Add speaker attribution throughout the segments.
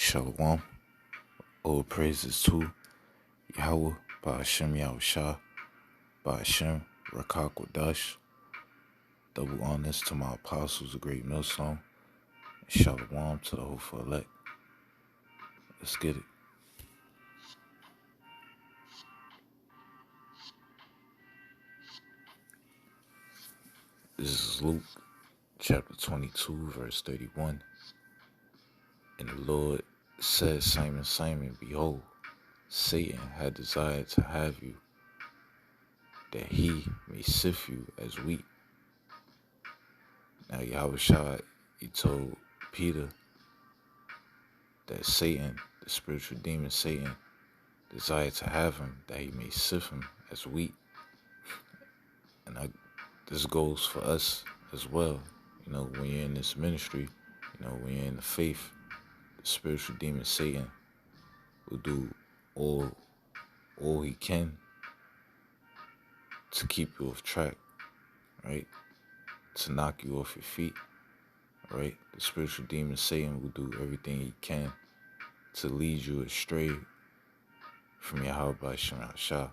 Speaker 1: Shalom. All praises to YAHAWAH, BAHASHAM, YAHAWASHI, BAHASHAM, RAWCHAA, QADASH. Double honors to my apostles, the great millstone. And shalom to the hopeful elect. Let's get it. This is Luke chapter 22, verse 31. And the Lord said, Simon, Simon, behold, Satan had desired to have you, that he may sift you as wheat. Now Yahawashi, he told Peter that Satan, the spiritual demon Satan, desired to have him, that he may sift him as wheat. And this goes for us as well. You know, when you're in this ministry, you know, when you're in the faith, the spiritual demon Satan will do all he can to keep you off track, right? To knock you off your feet, right? The spiritual demon Satan will do everything he can to lead you astray from YAHAWASHI.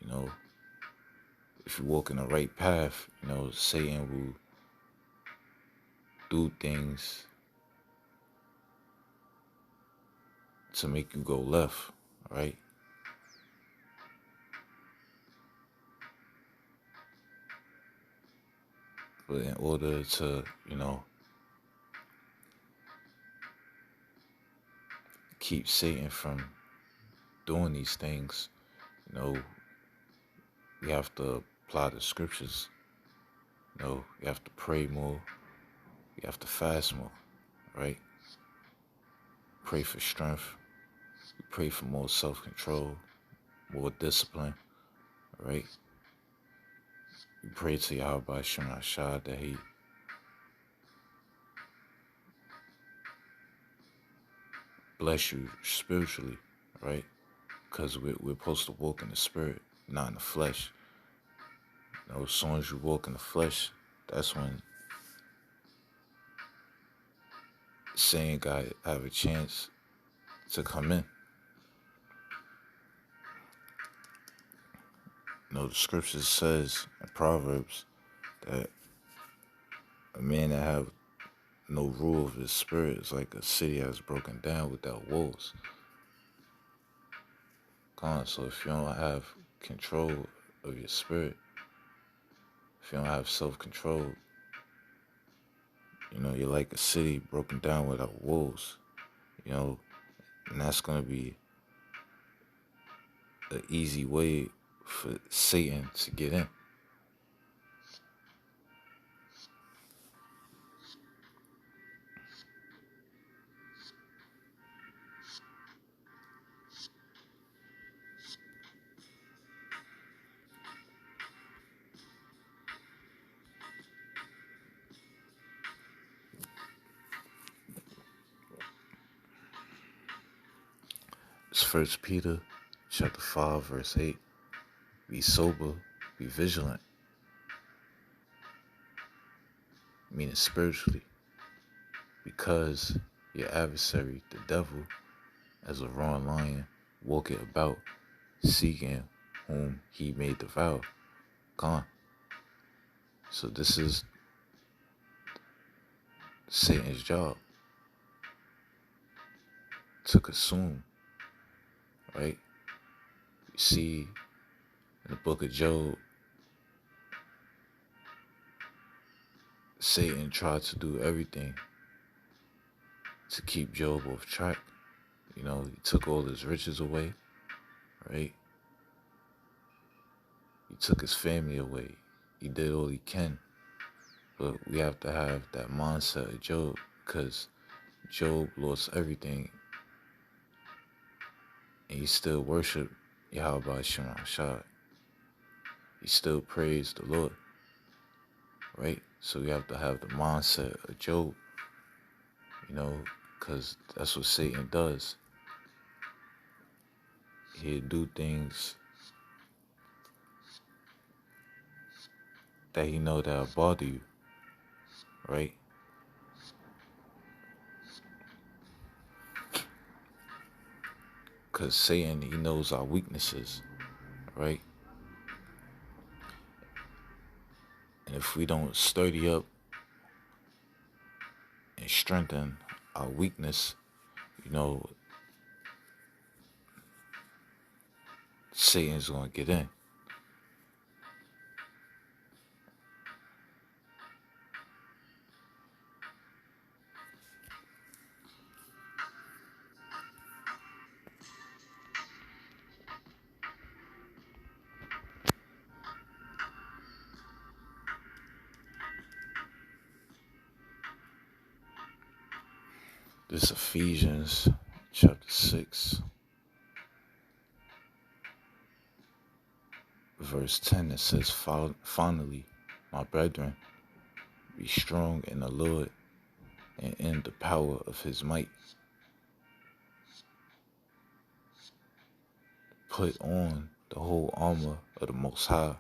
Speaker 1: You know, if you walk in the right path, you know, Satan will do things to make you go left, right? But in order to, you know, keep Satan from doing these things, you know, we have to apply the scriptures. You know, we have to pray more. We have to fast more, right? Pray for strength. We pray for more self-control, more discipline, right? We pray to YAHAWASHI that he bless you spiritually, right? Because we're supposed to walk in the spirit, not in the flesh. You know, as soon as you walk in the flesh, that's when Satan got have a chance to come in. You know, the scripture says in Proverbs that a man that have no rule of his spirit is like a city that's broken down without walls. So if you don't have control of your spirit, if you don't have self-control, you know, you're like a city broken down without walls, you know, and that's going to be an easy way for Satan to get in. It's 1 Peter chapter 5, verse 8. Be sober, be vigilant. Meaning spiritually. Because your adversary, the devil, as a roaring lion, walketh about, seeking whom he may devour. So this is Satan's job. To consume. Right? You see in the book of Job, Satan tried to do everything to keep Job off track. You know, he took all his riches away, right? He took his family away. He did all he can. But we have to have that mindset of Job, because Job lost everything and he still worshiped YAHAWASHI. He still praised the Lord, right? So we have to have the mindset of Job, you know, because that's what Satan does. He'll do things that he know that'll bother you, right? Because Satan, he knows our weaknesses, right? And if we don't sturdy up and strengthen our weakness, Satan's going to get in. This is Ephesians chapter 6, verse 10. It says, finally, my brethren, be strong in the Lord and in the power of his might. Put on the whole armor of the Most High,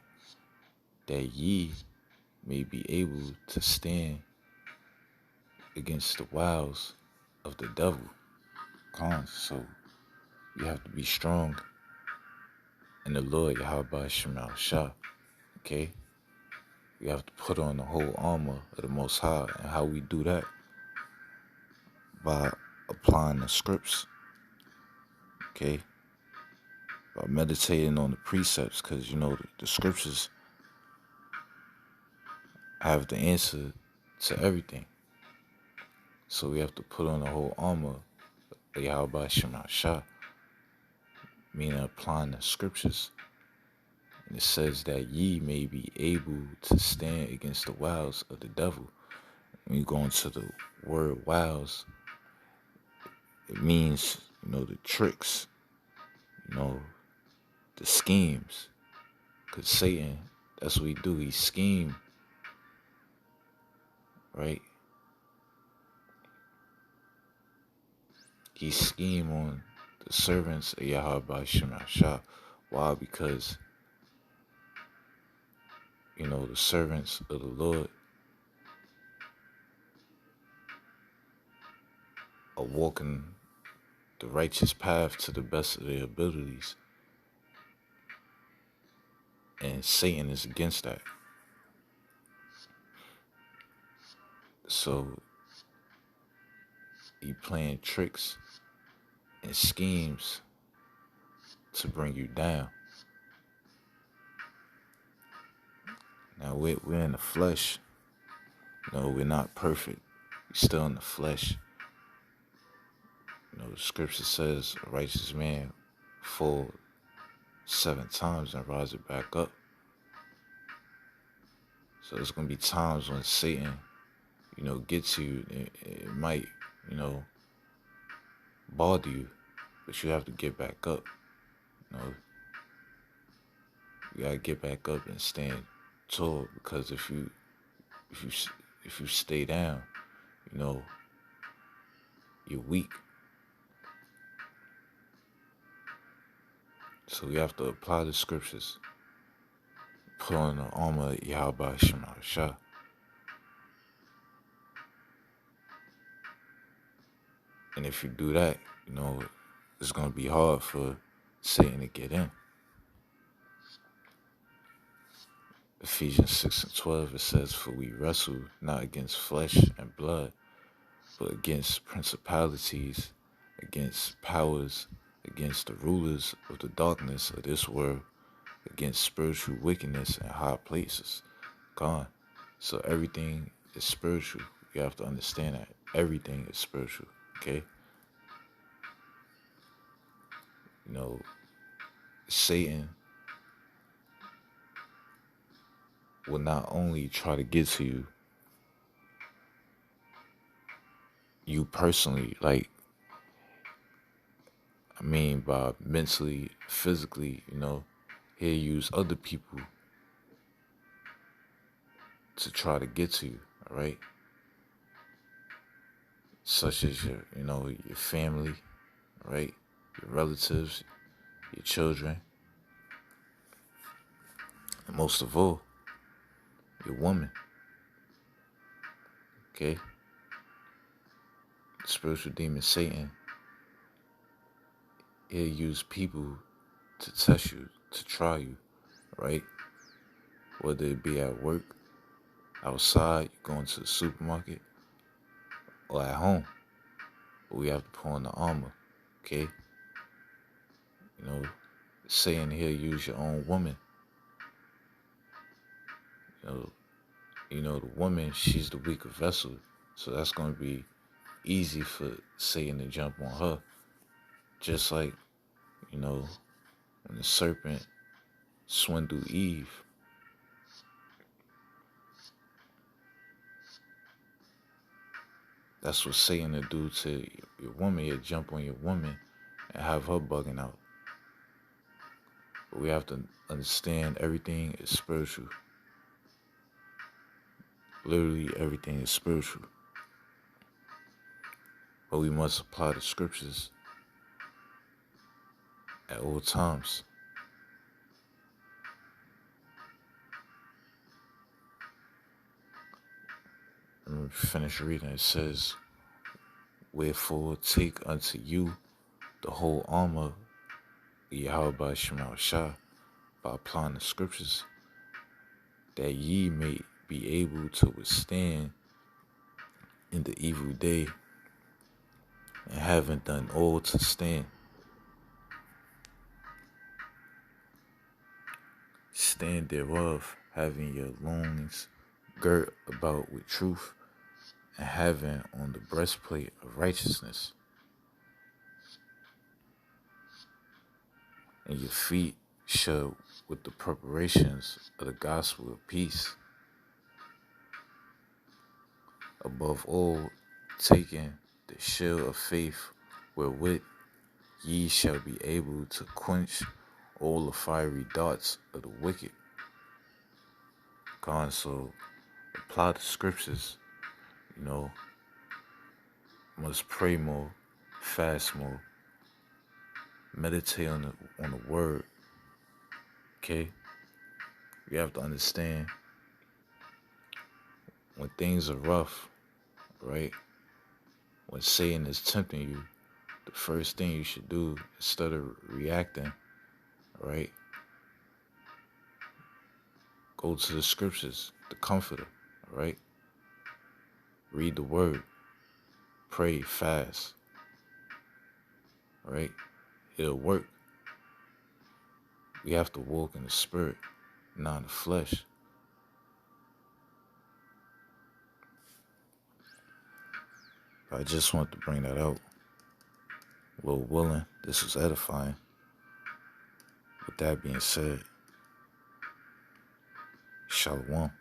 Speaker 1: that ye may be able to stand against the wiles of the devil. So you have to be strong in the Lord YAHAWASHI. Okay? We have to put on the whole armor of the Most High. And how we do that? By applying the scripts. Okay? By meditating on the precepts. Because, the scriptures have the answer to everything. So we have to put on the whole armor of YAHAWASHI, meaning applying the scriptures. And it says that ye may be able to stand against the wiles of the devil. When you go into the word wiles, it means, the tricks, the schemes. Because Satan, that's what he do. He scheme, right? He scheme on the servants of YAHAWASHI. Why? Because, the servants of the Lord are walking the righteous path to the best of their abilities. And Satan is against that. So he playing tricks and schemes to bring you down. Now we're in the flesh. We're not perfect. We're still in the flesh. The scripture says a righteous man fall 7 times and rise it back up. So there's going to be times when Satan, gets you. It might, bother you, but you have to get back up. You got to get back up and stand tall, because if you stay down, you're weak. So we have to apply the scriptures, put on the armor of YAHAWASHI. And if you do that, it's going to be hard for Satan to get in. Ephesians 6:12, it says, for we wrestle not against flesh and blood, but against principalities, against powers, against the rulers of the darkness of this world, against spiritual wickedness in high places. So everything is spiritual. You have to understand that. Everything is spiritual, okay? Satan will not only try to get to you personally, by mentally, physically, he'll use other people to try to get to you, all right? Such as your family, right? Your relatives, your children, and most of all, your woman, okay? Spiritual demon Satan, He'll use people to test you, to try you, right? Whether it be at work, outside, going to the supermarket, or at home. But we have to put on the armor, okay? You know, saying he'll use your own woman. The woman, she's the weaker vessel. So that's going to be easy for Satan to jump on her. Just like, when the serpent swindled Eve. That's what Satan will do to your woman. He'll jump on your woman and have her bugging out. But we have to understand everything is spiritual. Literally everything is spiritual. But we must apply the scriptures at all times. Let me finish reading. It says, "Wherefore take unto you the whole armor of YAHAWASHI by applying the scriptures, that ye may be able to withstand in the evil day, and having done all to stand. Stand thereof, having your loins girt about with truth, and having on the breastplate of righteousness, and your feet shod with the preparations of the gospel of peace. Above all, taking the shield of faith, wherewith ye shall be able to quench all the fiery darts of the wicked." God, so apply the scriptures, must pray more, fast more, meditate on the word, okay? You have to understand, when things are rough, right? When Satan is tempting you, the first thing you should do, instead of reacting, right? Go to the scriptures, the comforter, right? Read the word, pray, fast, right? It'll work. We have to walk in the spirit, not in the flesh. I just want to bring that out. Lord willing, this was edifying. With that being said, Shalom.